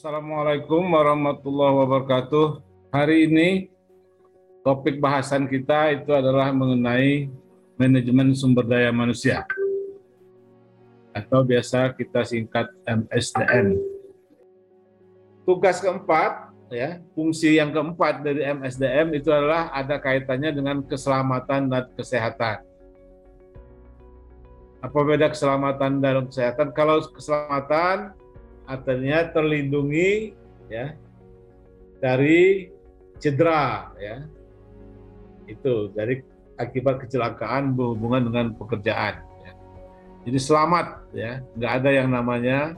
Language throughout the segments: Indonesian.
Assalamualaikum warahmatullahi wabarakatuh. Hari ini topik bahasan kita itu adalah mengenai manajemen sumber daya manusia atau biasa kita singkat MSDM. Tugas keempat, fungsi yang keempat dari MSDM itu adalah ada kaitannya dengan keselamatan dan kesehatan. Apa beda keselamatan dan kesehatan? Kalau keselamatan artinya terlindungi dari cedera itu dari akibat kecelakaan berhubungan dengan pekerjaan jadi selamat nggak ada yang namanya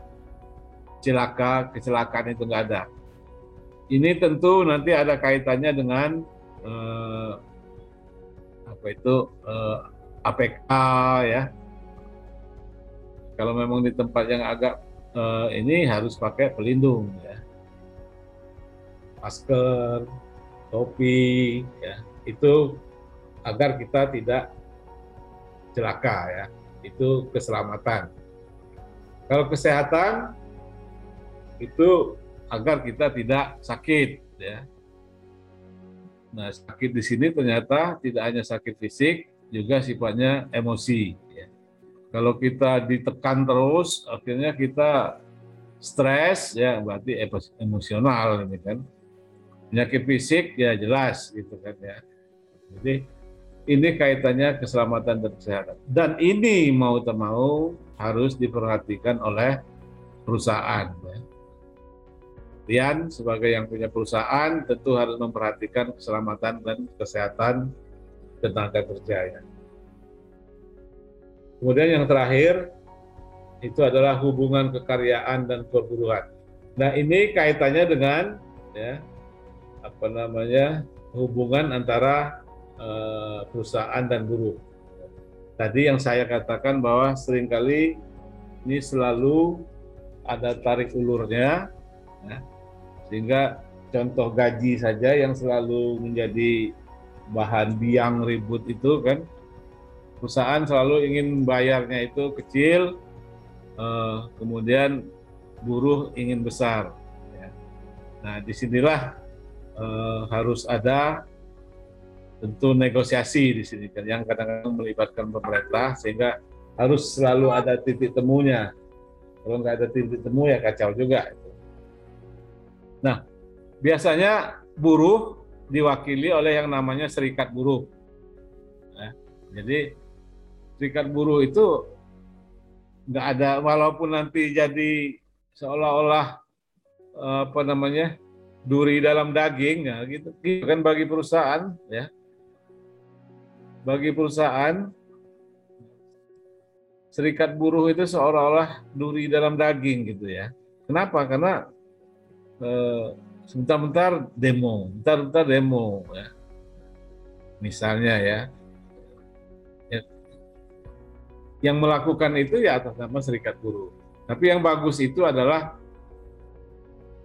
kecelakaan itu nggak ada. Ini tentu nanti ada kaitannya dengan APK kalau memang di tempat yang agak ini harus pakai pelindung masker, topi itu agar kita tidak celaka itu keselamatan. Kalau kesehatan itu agar kita tidak sakit Nah, sakit di sini ternyata tidak hanya sakit fisik, juga sifatnya emosi Kalau kita ditekan terus, akhirnya kita stres, berarti emosional, ini kan. Penyakit fisik, jelas, gitu kan ya. Jadi ini kaitannya keselamatan dan kesehatan. Dan ini mau tak mau harus diperhatikan oleh perusahaan. Kalian sebagai yang punya perusahaan tentu harus memperhatikan keselamatan dan kesehatan tenaga kerja. Kemudian yang terakhir itu adalah hubungan kekaryaan dan perburuan. Nah, ini kaitannya dengan hubungan antara perusahaan dan buruh. Tadi yang saya katakan bahwa seringkali ini selalu ada tarik ulurnya, sehingga contoh gaji saja yang selalu menjadi bahan biang ribut itu kan. Perusahaan selalu ingin bayarnya itu kecil, kemudian buruh ingin besar. Nah, disinilah harus ada tentu negosiasi di sini kan, yang kadang-kadang melibatkan pemerintah, sehingga harus selalu ada titik temunya. Kalau nggak ada titik temu ya kacau juga. Nah, biasanya buruh diwakili oleh yang namanya serikat buruh. Jadi serikat buruh itu nggak ada, walaupun nanti jadi seolah-olah duri dalam daging gitu kan bagi perusahaan bagi perusahaan serikat buruh itu seolah-olah duri dalam daging gitu ya. Kenapa? Karena sebentar-bentar demo, misalnya yang melakukan itu atas nama serikat buruh. Tapi yang bagus itu adalah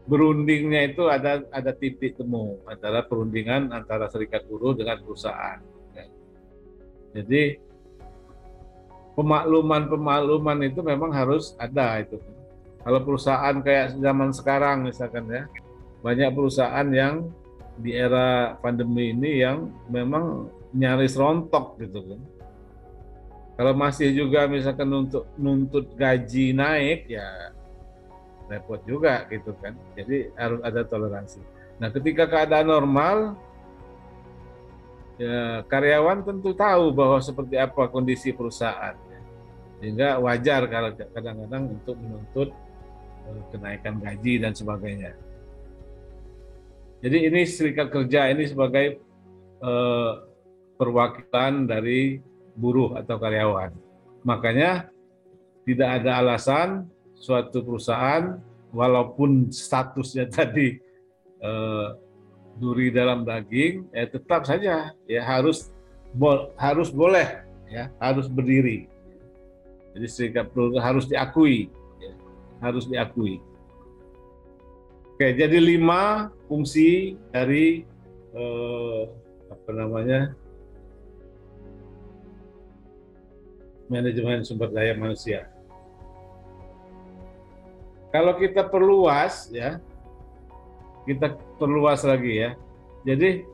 berundingnya itu ada titik temu antara perundingan antara serikat buruh dengan perusahaan. Jadi pemakluman itu memang harus ada itu. Kalau perusahaan kayak zaman sekarang misalkan banyak perusahaan yang di era pandemi ini yang memang nyaris rontok gitu kan. Kalau masih juga misalkan untuk nuntut gaji naik repot juga gitu kan. Jadi harus ada toleransi. Nah, ketika keadaan normal karyawan tentu tahu bahwa seperti apa kondisi perusahaan. Sehingga wajar kalau kadang-kadang untuk menuntut kenaikan gaji dan sebagainya. Jadi ini serikat kerja ini sebagai perwakilan dari buruh atau karyawan. Makanya tidak ada alasan suatu perusahaan walaupun statusnya tadi duri dalam daging, tetap saja harus boleh harus berdiri. Jadi serikat buruh harus diakui, harus diakui. Oke, jadi 5 fungsi dari manajemen sumber daya manusia. Kalau kita perluas kita perluas lagi ya. Jadi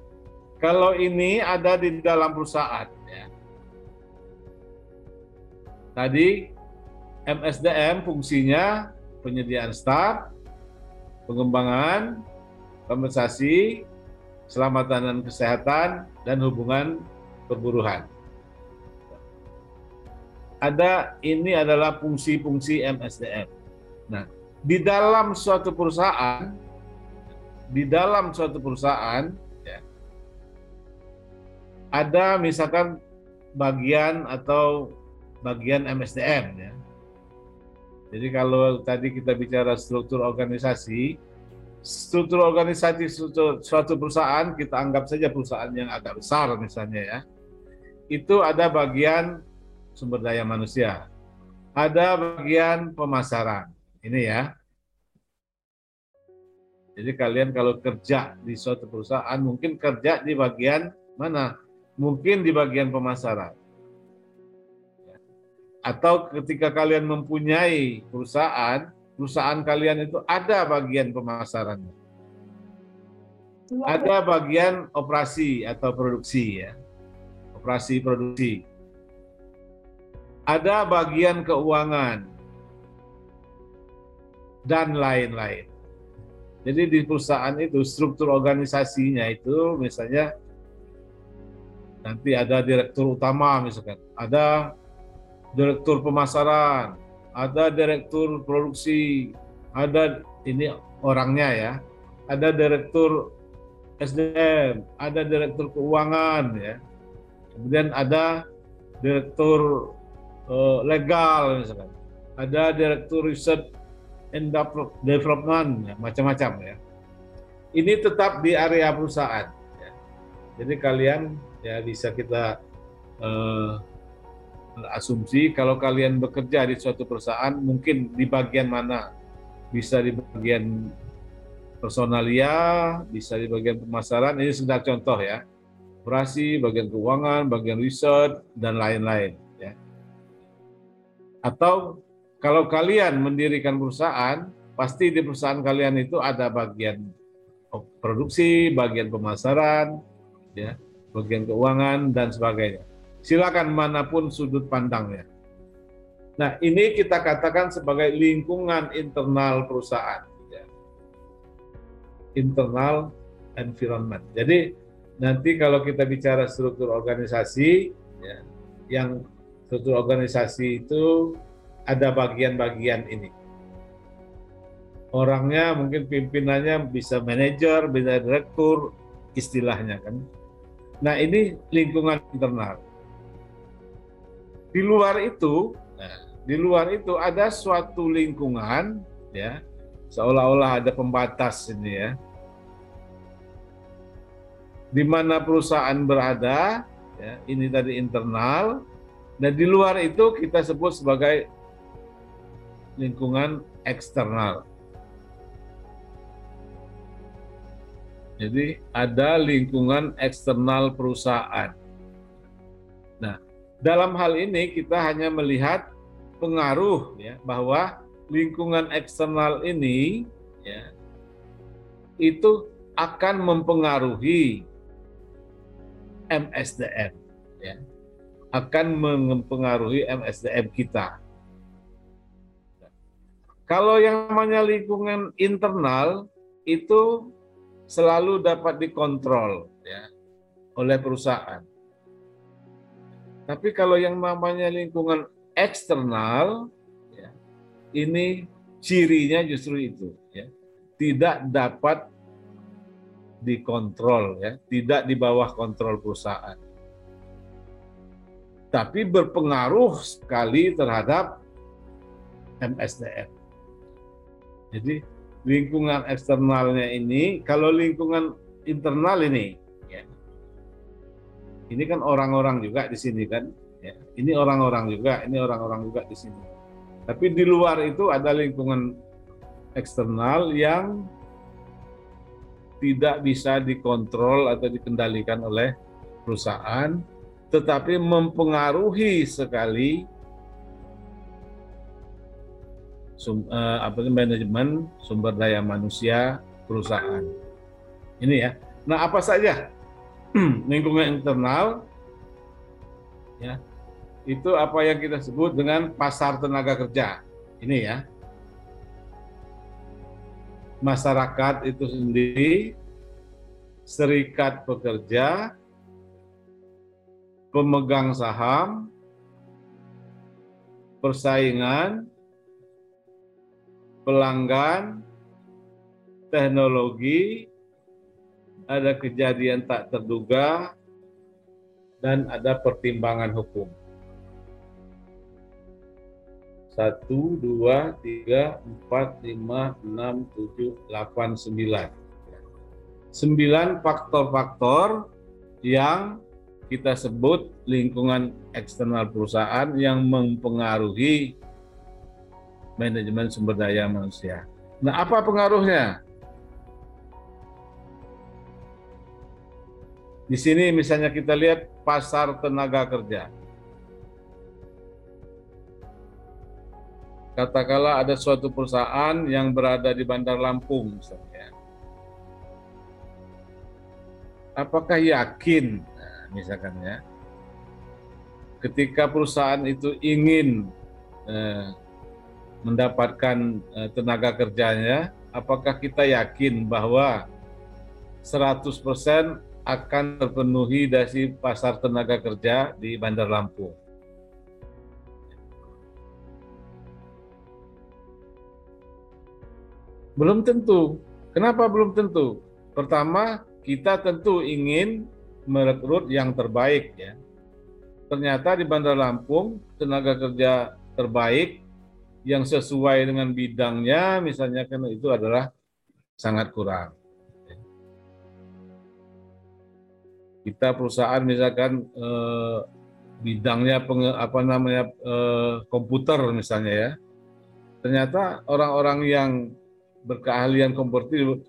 kalau ini ada di dalam perusahaan ya. Tadi MSDM fungsinya penyediaan staf, pengembangan, kompensasi, keselamatan dan kesehatan, dan hubungan perburuhan. Ini adalah fungsi-fungsi MSDM. Nah, di dalam suatu perusahaan ya, ada misalkan bagian MSDM ya. Jadi kalau tadi kita bicara struktur organisasi suatu perusahaan, kita anggap saja perusahaan yang agak besar misalnya ya. Itu ada bagian sumber daya manusia, ada bagian pemasaran. Ini ya. Jadi kalian kalau kerja di suatu perusahaan, mungkin kerja di bagian mana? Mungkin di bagian pemasaran. Atau ketika kalian mempunyai perusahaan kalian itu ada bagian pemasarannya. Ada bagian operasi atau produksi ya. Operasi produksi. Ada bagian keuangan, dan lain-lain. Jadi di perusahaan itu struktur organisasinya itu misalnya nanti ada direktur utama misalkan, ada direktur pemasaran, ada direktur produksi, ada ini orangnya ya, ada direktur SDM, ada direktur keuangan ya, kemudian ada direktur legal misalkan, ada direktur riset and development, ya, macam-macam ya. Ini tetap di area perusahaan. Ya. Jadi kalian ya bisa kita asumsi kalau kalian bekerja di suatu perusahaan mungkin di bagian mana, bisa di bagian personalia, bisa di bagian pemasaran. Ini sekedar contoh ya. Operasi, bagian keuangan, bagian riset dan lain-lain. Atau kalau kalian mendirikan perusahaan, pasti di perusahaan kalian itu ada bagian produksi, bagian pemasaran, ya, bagian keuangan dan sebagainya. Silakan manapun sudut pandangnya. Nah, ini kita katakan sebagai lingkungan internal perusahaan, ya. Internal environment. Jadi nanti kalau kita bicara struktur organisasi, ya, yang struktur organisasi itu ada bagian-bagian ini. Orangnya mungkin pimpinannya bisa manajer, bisa direktur, istilahnya kan. Nah ini lingkungan internal. Di luar itu ada suatu lingkungan, ya, seolah-olah ada pembatas ini ya. Di mana perusahaan berada, ya, ini tadi internal. Dan di luar itu kita sebut sebagai lingkungan eksternal. Jadi ada lingkungan eksternal perusahaan. Nah, dalam hal ini kita hanya melihat pengaruh ya, bahwa lingkungan eksternal ini ya, itu akan mempengaruhi MSDM ya. Akan mempengaruhi MSDM kita. Kalau yang namanya lingkungan internal itu selalu dapat dikontrol ya, oleh perusahaan. Tapi kalau yang namanya lingkungan eksternal, ya, ini cirinya justru itu, ya, tidak dapat dikontrol, ya, tidak di bawah kontrol perusahaan. Tapi berpengaruh sekali terhadap MSDM. Jadi lingkungan eksternalnya ini, kalau lingkungan internal ini, ya, ini kan orang-orang juga di sini kan, ya, ini orang-orang juga, ini orang-orang juga di sini. Tapi di luar itu ada lingkungan eksternal yang tidak bisa dikontrol atau dikendalikan oleh perusahaan, tetapi mempengaruhi sekali manajemen sumber daya manusia perusahaan. Ini ya. Nah, apa saja lingkungan internal? Ya, itu apa yang kita sebut dengan pasar tenaga kerja. Ini ya, masyarakat itu sendiri, serikat pekerja, pemegang saham, persaingan, pelanggan, teknologi, ada kejadian tak terduga, dan ada pertimbangan hukum. 1, 2, 3, 4, 5, 6, 7, 8, 9. 9 faktor-faktor yang kita sebut lingkungan eksternal perusahaan yang mempengaruhi manajemen sumber daya manusia. Nah, apa pengaruhnya? Di sini misalnya kita lihat pasar tenaga kerja. Katakanlah ada suatu perusahaan yang berada di Bandar Lampung misalnya. Apakah yakin, misalkan ya, ketika perusahaan itu ingin mendapatkan tenaga kerjanya, apakah kita yakin bahwa 100% akan terpenuhi dari pasar tenaga kerja di Bandar Lampung? Belum tentu. Kenapa belum tentu? Pertama, kita tentu ingin merekrut yang terbaik ya. Ternyata di Bandar Lampung tenaga kerja terbaik yang sesuai dengan bidangnya misalnya kan itu adalah sangat kurang. Kita perusahaan misalkan bidangnya komputer misalnya ya. Ternyata orang-orang yang berkeahlian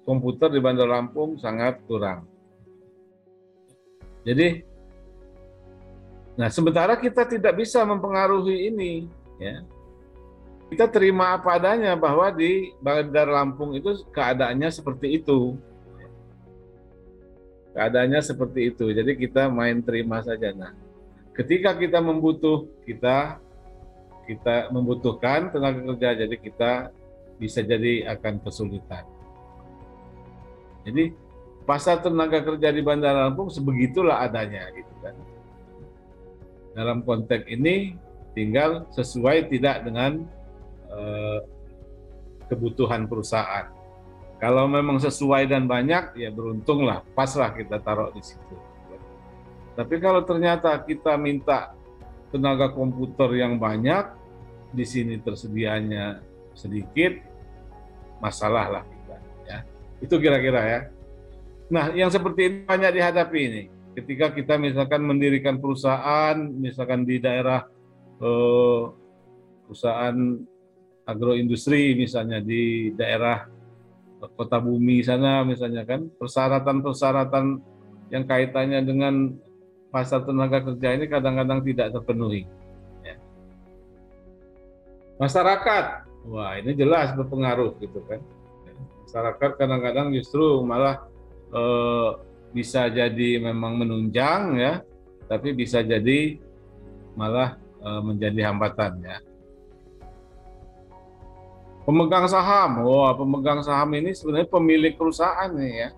komputer di Bandar Lampung sangat kurang. Jadi, nah sementara kita tidak bisa mempengaruhi ini, ya. Kita terima apa adanya bahwa di Bandar Lampung itu keadaannya seperti itu. Keadaannya seperti itu. Jadi kita main terima saja. Nah, ketika kita membutuhkan tenaga kerja, jadi kita bisa jadi akan kesulitan. Jadi pasar tenaga kerja di Bandar Lampung sebegitulah adanya gitu kan. Dalam konteks ini tinggal sesuai tidak dengan kebutuhan perusahaan. Kalau memang sesuai dan banyak, ya beruntunglah, paslah kita taruh di situ. Tapi kalau ternyata kita minta tenaga komputer yang banyak, di sini tersedianya sedikit, masalah lah kita. Ya. Itu kira-kira ya. Nah, yang seperti ini banyak dihadapi ini. Ketika kita misalkan mendirikan perusahaan, misalkan di daerah perusahaan agroindustri, misalnya di daerah Kota Bumi sana, misalnya kan, persyaratan-persyaratan yang kaitannya dengan pasar tenaga kerja ini kadang-kadang tidak terpenuhi. Ya. Masyarakat, wah ini jelas berpengaruh gitu kan. Masyarakat kadang-kadang justru malah bisa jadi memang menunjang ya, tapi bisa jadi malah menjadi hambatan ya. Pemegang saham, wah pemegang saham ini sebenarnya pemilik perusahaan nih ya.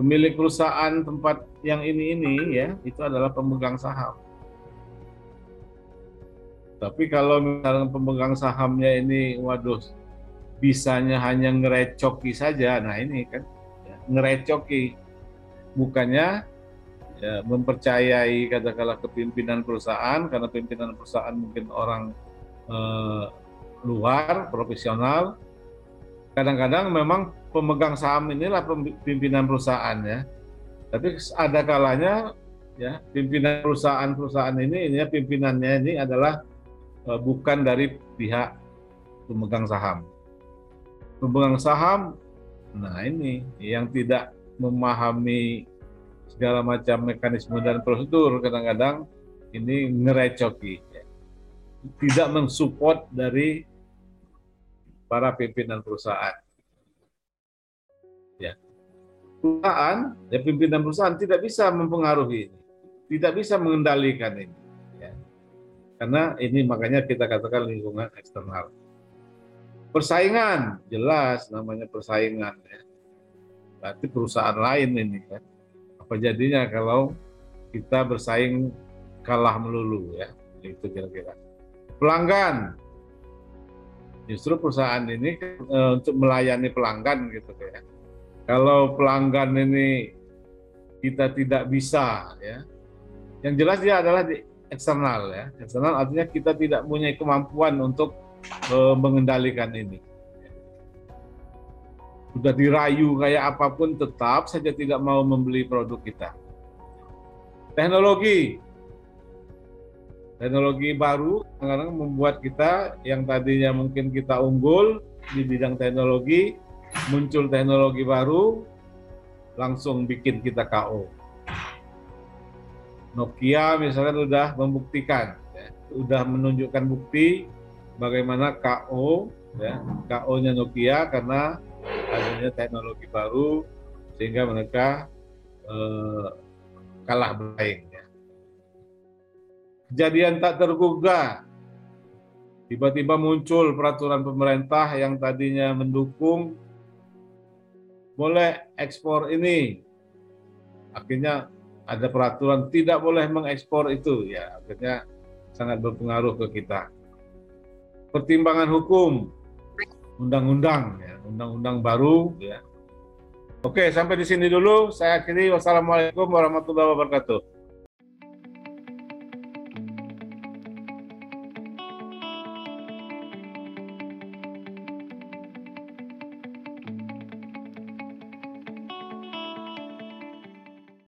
Pemilik perusahaan tempat yang ini ya, itu adalah pemegang saham. Tapi kalau misalnya pemegang sahamnya ini, waduh, bisanya hanya ngerecoki saja, nah ini kan ya, ngerecoki, bukannya ya, mempercayai katakanlah kepimpinan perusahaan, karena pimpinan perusahaan mungkin orang luar, profesional. Kadang-kadang memang pemegang saham inilah pimpinan perusahaan ya. Tapi ada kalanya ya pimpinan perusahaan ini ya, pimpinannya ini adalah bukan dari pihak pemegang saham. Pemegang saham, nah ini yang tidak memahami segala macam mekanisme dan prosedur, kadang-kadang ini ngerecoki, ya. Tidak mensupport dari para pimpinan perusahaan. perusahaan, ya pimpinan perusahaan tidak bisa mempengaruhi ini, tidak bisa mengendalikan ini. Ya. Karena ini makanya kita katakan lingkungan eksternal. Persaingan, jelas namanya persaingan. Ya. Berarti perusahaan lain ini kan. Apa jadinya kalau kita bersaing kalah melulu ya, itu kira-kira. Pelanggan, justru perusahaan ini untuk melayani pelanggan gitu ya. Kalau pelanggan ini kita tidak bisa ya, yang jelas dia adalah di eksternal ya. Eksternal artinya kita tidak punya kemampuan untuk mengendalikan ini. Sudah dirayu kayak apapun tetap saja tidak mau membeli produk kita. Teknologi baru kadang-kadang membuat kita yang tadinya mungkin kita unggul di bidang teknologi, muncul teknologi baru, langsung bikin kita KO. Nokia misalkan sudah membuktikan, ya, sudah menunjukkan bukti bagaimana KO, ya, KO-nya Nokia karena adanya teknologi baru sehingga mereka kalah bersaing. Ya. Kejadian tak terduga, tiba-tiba muncul peraturan pemerintah yang tadinya mendukung boleh ekspor ini, akhirnya ada peraturan tidak boleh mengekspor itu, ya akhirnya sangat berpengaruh ke kita. Pertimbangan hukum, undang-undang, ya, undang-undang baru, ya. Oke, sampai di sini dulu. Saya akhiri. Wassalamualaikum warahmatullahi wabarakatuh.